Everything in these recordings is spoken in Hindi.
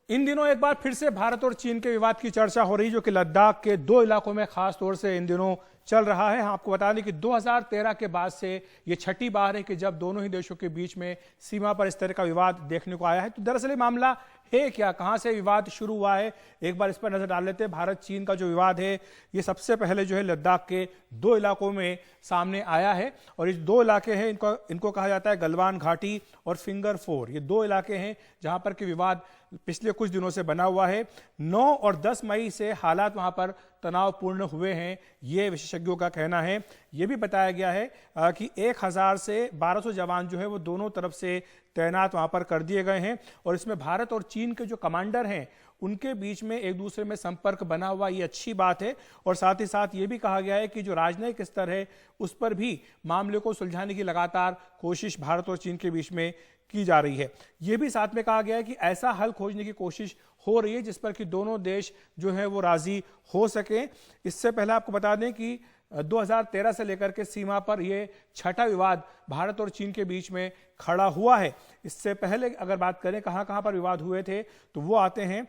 इन दिनों एक बार फिर से भारत और चीन के विवाद की चर्चा हो रही, जो कि लद्दाख के दो इलाकों में खास तौर से इन दिनों चल रहा है। आपको बता दें कि 2013 के बाद से ये छठी बार है कि जब दोनों ही देशों के बीच में सीमा पर इस तरह का विवाद देखने को आया है। तो दरअसल ये मामला है क्या, कहां से विवाद शुरू हुआ है, एक बार इस पर नजर डाल लेते हैं। भारत चीन का जो विवाद है ये सबसे पहले जो है लद्दाख के दो इलाकों में सामने आया है। और ये दो इलाके हैं, इनको कहा जाता है गलवान घाटी और फिंगर 4। ये दो इलाके हैं जहां पर कि विवाद पिछले कुछ दिनों से बना हुआ है। 9 और 10 मई से हालात वहां पर तनावपूर्ण हुए हैं, ये विशेषज्ञों का कहना है। यह भी बताया गया है कि 1000 से 1200 जवान जो है वो दोनों तरफ से तैनात वहां पर कर दिए गए हैं। और इसमें भारत और चीन के जो कमांडर हैं उनके बीच में एक दूसरे में संपर्क बना हुआ, ये अच्छी बात है। और साथ ही साथ ये भी कहा गया है कि जो राजनयिक स्तर है उस पर भी मामले को सुलझाने की लगातार कोशिश भारत और चीन के बीच में की जा रही है। यह भी साथ में कहा गया है कि ऐसा हल खोजने की कोशिश हो रही है जिस पर कि दोनों देश जो है वो राजी हो सके। इससे पहले आपको बता दें कि 2013 से लेकर के सीमा पर यह छठा विवाद भारत और चीन के बीच में खड़ा हुआ है। इससे पहले अगर बात करें कहां कहां पर विवाद हुए थे तो वो आते हैं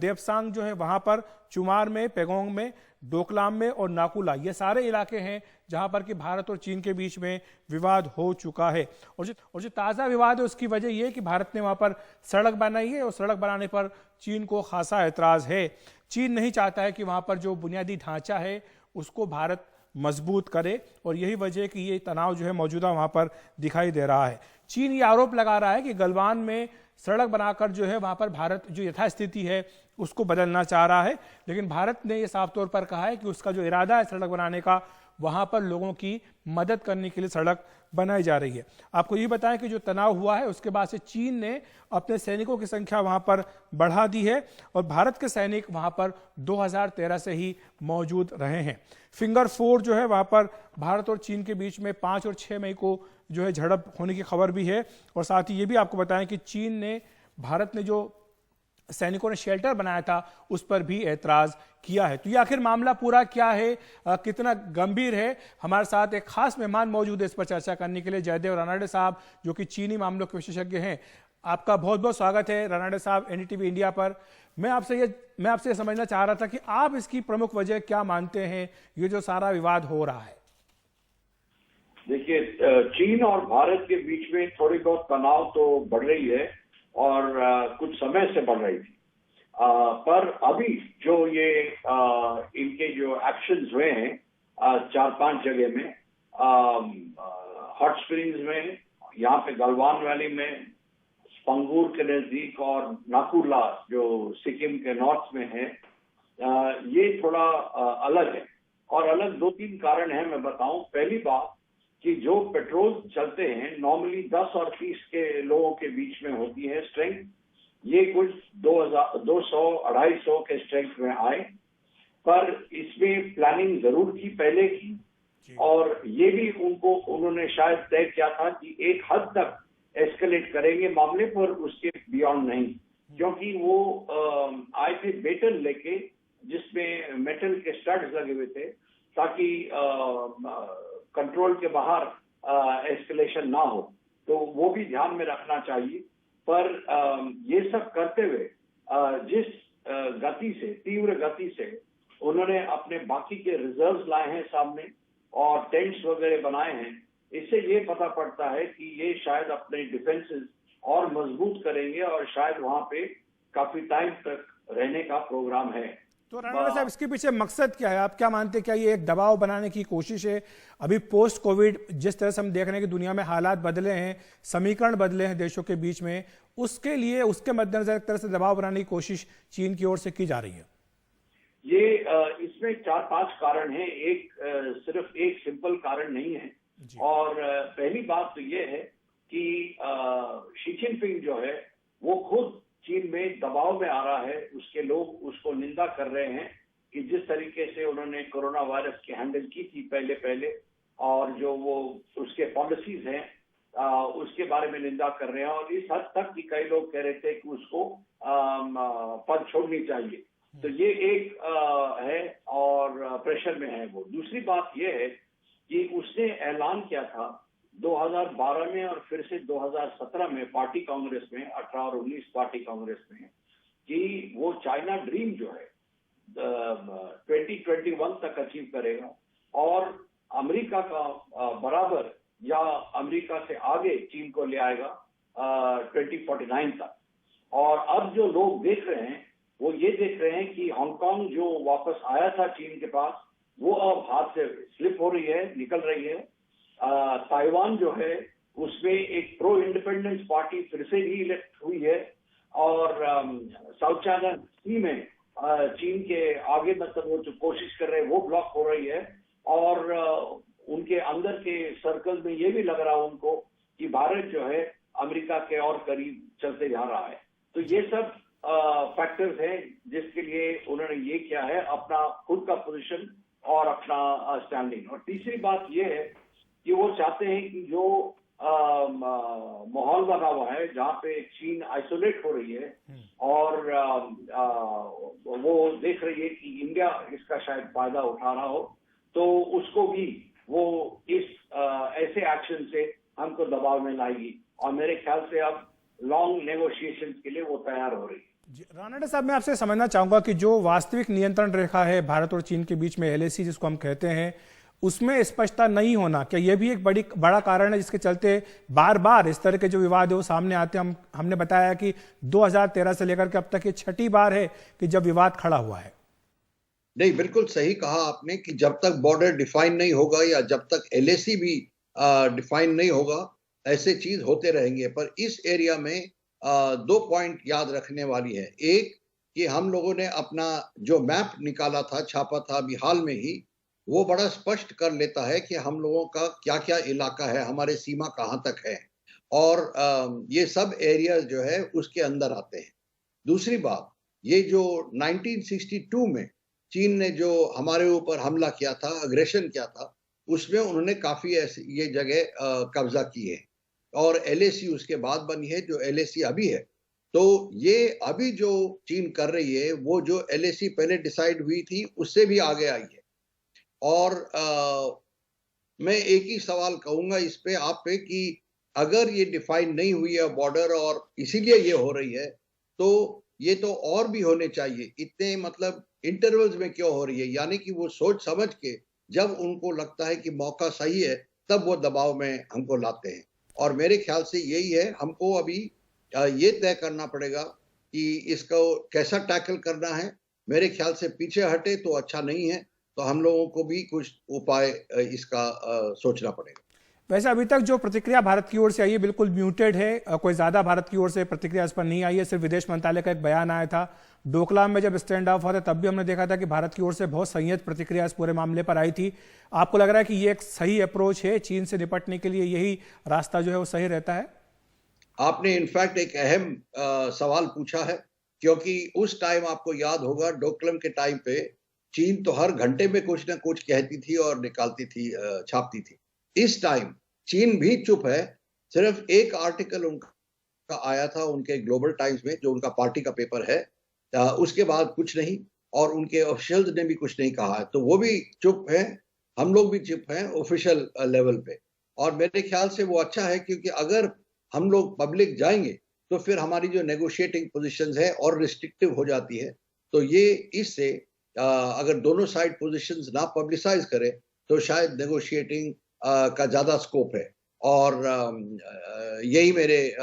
देवसांग जो है वहां पर, चुमार में, पेगोंग में, डोकलाम में और नाकुला, ये सारे इलाके हैं जहां पर कि भारत और चीन के बीच में विवाद हो चुका है। और जो ताजा विवाद है उसकी वजह यह है कि भारत ने वहां पर सड़क बनाई है और सड़क बनाने पर चीन को खासा ऐतराज है। चीन नहीं चाहता है कि वहां पर जो बुनियादी ढांचा है उसको भारत मजबूत करे, और यही वजह कि ये तनाव जो है मौजूदा वहां पर दिखाई दे रहा है। चीन ये आरोप लगा रहा है कि गलवान में सड़क बनाकर जो है वहां पर भारत जो यथास्थिति है उसको बदलना चाह रहा है। लेकिन भारत ने यह साफ तौर पर कहा है कि उसका जो इरादा है सड़क बनाने का, वहां पर लोगों की मदद करने के लिए सड़क बनाई जा रही है। आपको ये बताएं कि जो तनाव हुआ है उसके बाद से चीन ने अपने सैनिकों की संख्या वहां पर बढ़ा दी है और भारत के सैनिक वहां पर 2013 से ही मौजूद रहे हैं। फिंगर 4 जो है वहां पर भारत और चीन के बीच में 5 और 6 मई को जो है झड़प होने की खबर भी है। और साथ ही ये भी आपको बताएं कि चीन ने, भारत ने जो सैनिकों ने शेल्टर बनाया था उस पर भी ऐतराज किया है। तो ये आखिर मामला पूरा क्या है, कितना गंभीर है, हमारे साथ एक खास मेहमान मौजूद है इस पर चर्चा करने के लिए, जयदेव रानाडे साहब, जो कि चीनी मामलों के विशेषज्ञ हैं। आपका बहुत बहुत स्वागत है रानाडे साहब एनडीटीवी इंडिया पर। मैं आपसे ये समझना चाह रहा था कि आप इसकी प्रमुख वजह क्या मानते हैं, ये जो सारा विवाद हो रहा है। देखिए, चीन और भारत के बीच में थोड़ी बहुत तनाव तो बढ़ रही है और कुछ समय से बढ़ रही थी, पर अभी जो ये इनके जो एक्शंस हुए हैं 4-5 जगह में, हॉट स्प्रिंग्स में, यहाँ पे गलवान वैली में, स्पंगूर के नजदीक, और नाकुला जो सिक्किम के नॉर्थ में है, ये थोड़ा अलग है। और अलग 2-3 कारण हैं, मैं बताऊं। पहली बात कि जो पेट्रोल चलते हैं नॉर्मली 10 और 30 के लोगों के बीच में होती है स्ट्रेंथ, ये कुछ 200-250 के स्ट्रेंथ में आए। पर इसमें प्लानिंग जरूर की पहले की, और ये भी उन्होंने शायद तय किया था कि एक हद तक एस्केलेट करेंगे मामले पर, उसके बियॉन्ड नहीं। क्योंकि वो आए थे बेटन लेके जिसमें मेटल के स्टड्स लगे हुए थे ताकि कंट्रोल के बाहर एस्केलेशन ना हो, तो वो भी ध्यान में रखना चाहिए। पर ये सब करते हुए जिस गति से, तीव्र गति से उन्होंने अपने बाकी के रिजर्व्स लाए हैं सामने और टेंट्स वगैरह बनाए हैं, इससे ये पता पड़ता है कि ये शायद अपने डिफेंसेस और मजबूत करेंगे और शायद वहां पे काफी टाइम तक रहने का प्रोग्राम है। तो राणा साहब, इसके पीछे मकसद क्या है, आप क्या मानते हैं? क्या ये एक दबाव बनाने की कोशिश है? अभी पोस्ट कोविड जिस तरह से हम देख रहे हैं कि दुनिया में हालात बदले हैं, समीकरण बदले हैं देशों के बीच में, उसके लिए, उसके मद्देनजर एक तरह से दबाव बनाने की कोशिश चीन की ओर से की जा रही है। ये इसमें 4-5 कारण हैं, सिर्फ एक सिंपल कारण नहीं है। और पहली बात तो ये है कि शी जिनपिंग जो है वो खुद चीन में दबाव में आ रहा है। उसके लोग उसको निंदा कर रहे हैं कि जिस तरीके से उन्होंने कोरोना वायरस की हैंडल की थी पहले, और जो वो उसके पॉलिसीज हैं उसके बारे में निंदा कर रहे हैं। और इस हद तक कि कई लोग कह रहे थे कि उसको पद छोड़नी चाहिए। तो ये एक है और प्रेशर में है वो। दूसरी बात ये है कि उसने ऐलान किया था 2012 में और फिर से 2017 में पार्टी कांग्रेस में, 18 और 19 पार्टी कांग्रेस में, कि वो चाइना ड्रीम जो है 2021 तक अचीव करेगा और अमेरिका का बराबर या अमेरिका से आगे चीन को ले आएगा 2049 तक। और अब जो लोग देख रहे हैं वो ये देख रहे हैं कि हांगकांग जो वापस आया था चीन के पास वो अब हाथ से स्लिप हो रही है, निकल रही है। ताइवान जो है उसमें एक प्रो इंडिपेंडेंस पार्टी फिर से भी इलेक्ट हुई है और साउथ चाइना सी में चीन के आगे मतलब वो जो कोशिश कर रहे हैं वो ब्लॉक हो रही है और उनके अंदर के सर्कल में ये भी लग रहा है उनको कि भारत जो है अमेरिका के और करीब चलते जा रहा है। तो ये सब फैक्टर्स हैं जिसके लिए उन्होंने ये किया है, अपना खुद का पोजीशन और अपना स्टैंडिंग। और तीसरी बात ये है कि वो चाहते हैं कि जो माहौल बना हुआ है जहाँ पे चीन आइसोलेट हो रही है और वो देख रही है कि इंडिया इसका शायद फायदा उठा रहा हो, तो उसको भी वो इस ऐसे एक्शन से हमको दबाव में लाएगी और मेरे ख्याल से अब लॉन्ग नेगोशिएशंस के लिए वो तैयार हो रही है। रानडे साहब, मैं आपसे समझना चाहूंगा कि जो वास्तविक नियंत्रण रेखा है भारत और चीन के बीच में, LAC जिसको हम कहते हैं, उसमें स्पष्टता नहीं होना, क्या यह भी एक बड़ा कारण है जिसके चलते बार बार इस तरह के जो विवाद है वो सामने आते हैं? हमने बताया कि 2013 से लेकर के अब तक ये छठी बार है कि जब विवाद खड़ा हुआ है। नहीं, बिल्कुल सही कहा आपने कि जब तक बॉर्डर डिफाइन नहीं होगा या जब तक LAC भी डिफाइन नहीं होगा ऐसे चीज होते रहेंगे। पर इस एरिया में 2 पॉइंट याद रखने वाली है। एक कि हम लोगों ने अपना जो मैप निकाला था, छापा था अभी हाल में ही, वो बड़ा स्पष्ट कर लेता है कि हम लोगों का क्या क्या इलाका है, हमारे सीमा कहाँ तक है और ये सब एरिया जो है उसके अंदर आते हैं। दूसरी बात, ये जो 1962 में चीन ने जो हमारे ऊपर हमला किया था, अग्रेशन किया था, उसमें उन्होंने काफी ऐसी ये जगह कब्जा की है और LAC उसके बाद बनी है जो LAC अभी है। तो ये अभी जो चीन कर रही है वो जो LAC पहले डिसाइड हुई थी उससे भी आगे आई है। और मैं एक ही सवाल कहूंगा इस पे आप पे कि अगर ये डिफाइन नहीं हुई है बॉर्डर और इसीलिए ये हो रही है, तो ये तो और भी होने चाहिए। इतने मतलब इंटरवल्स में क्यों हो रही है? यानी कि वो सोच समझ के जब उनको लगता है कि मौका सही है तब वो दबाव में हमको लाते हैं। और मेरे ख्याल से यही है, हमको अभी ये तय करना पड़ेगा कि इसको कैसा टैकल करना है। मेरे ख्याल से पीछे हटे तो अच्छा नहीं है, तो हम लोगों को भी कुछ उपाय इसका सोचना पड़ेगा। वैसे अभी तक जो प्रतिक्रिया भारत की ओर से आई है बिल्कुल म्यूटेड है, कोई ज्यादा भारत की ओर से प्रतिक्रिया इस पर नहीं आई है। सिर्फ विदेश मंत्रालय का एक बयान आया था। डोकलाम में जब स्टैंड ऑफ हुआ था तब भी हमने देखा था कि भारत की ओर से बहुत संयत प्रतिक्रिया इस पूरे मामले पर आई थी। आपको लग रहा है कि ये एक सही अप्रोच है, चीन से निपटने के लिए यही रास्ता जो है वो सही रहता है? आपने इनफैक्ट एक अहम सवाल पूछा है, क्योंकि उस टाइम आपको याद होगा डोकलाम के टाइम पे चीन तो हर घंटे में कुछ ना कुछ कहती थी और निकालती थी, छापती थी। इस टाइम चीन भी चुप है। सिर्फ एक आर्टिकल उनका आया था उनके ग्लोबल टाइम्स में जो उनका पार्टी का पेपर है, उसके बाद कुछ नहीं, और उनके ऑफिशियल्स ने भी कुछ नहीं कहा है, तो वो भी चुप है। हम लोग भी चुप हैं ऑफिशियल लेवल पे। और मेरे ख्याल से वो अच्छा है, क्योंकि अगर हम लोग पब्लिक जाएंगे तो फिर हमारी जो नेगोशिएटिंग पोजीशंस है और रिस्ट्रिक्टिव हो जाती है। तो ये इससे अगर दोनों साइड पोजीशंस ना पब्लिसाइज करें तो शायद नेगोशिएटिंग का ज्यादा स्कोप है। और यही मेरे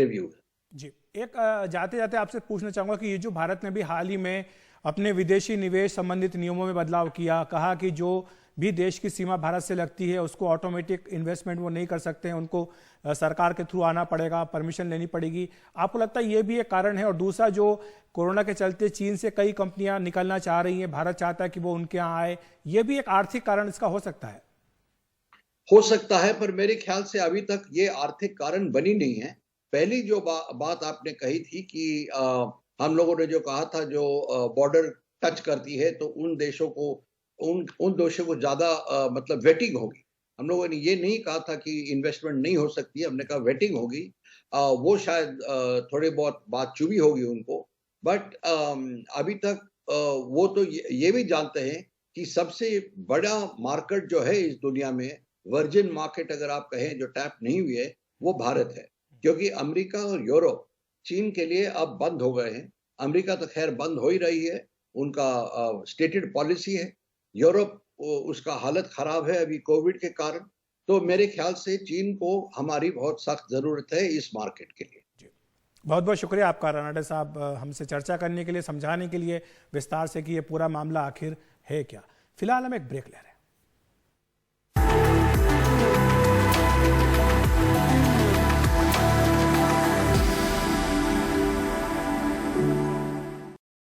व्यू है। जी, एक जाते जाते आपसे पूछना चाहूंगा कि ये जो भारत ने भी हाल ही में अपने विदेशी निवेश संबंधित नियमों में बदलाव किया, कहा कि जो भी देश की सीमा भारत से लगती है उसको ऑटोमेटिक इन्वेस्टमेंट वो नहीं कर सकते हैं, उनको सरकार के थ्रू आना पड़ेगा, परमिशन लेनी पड़ेगी। आपको लगता है ये भी एक कारण है? और दूसरा, जो कोरोना के चलते चीन से कई कंपनियां निकलना चाह रही हैं, भारत चाहता है कि वो उनके यहाँ आए, ये भी एक आर्थिक कारण इसका हो सकता है? हो सकता है, पर मेरे ख्याल से अभी तक ये आर्थिक कारण बनी नहीं है। पहली जो बात आपने कही थी कि हम लोगों ने जो कहा था जो बॉर्डर टच करती है तो उन देशों को ज्यादा मतलब वेटिंग होगी। हम लोगों ने ये नहीं कहा था कि इन्वेस्टमेंट नहीं हो सकती है, हमने कहा वेटिंग होगी। वो शायद थोड़ी बहुत बात चुभी होगी उनको, बट अभी तक वो तो ये भी जानते हैं कि सबसे बड़ा मार्केट जो है इस दुनिया में, वर्जिन मार्केट अगर आप कहें जो टैप नहीं हुई है, वो भारत है। क्योंकि अमेरिका और यूरोप चीन के लिए अब बंद हो गए हैं। अमेरिका तो खैर बंद हो ही रही है, उनका स्टेटेड पॉलिसी है। यूरोप उसका हालत खराब है अभी कोविड के कारण। तो मेरे ख्याल से चीन को हमारी बहुत सख्त जरूरत है इस मार्केट के लिए। बहुत बहुत शुक्रिया आपका रानाडे साहब, हमसे चर्चा करने के लिए, समझाने के लिए विस्तार से कि ये पूरा मामला आखिर है क्या। फिलहाल हम एक ब्रेक ले रहे हैं।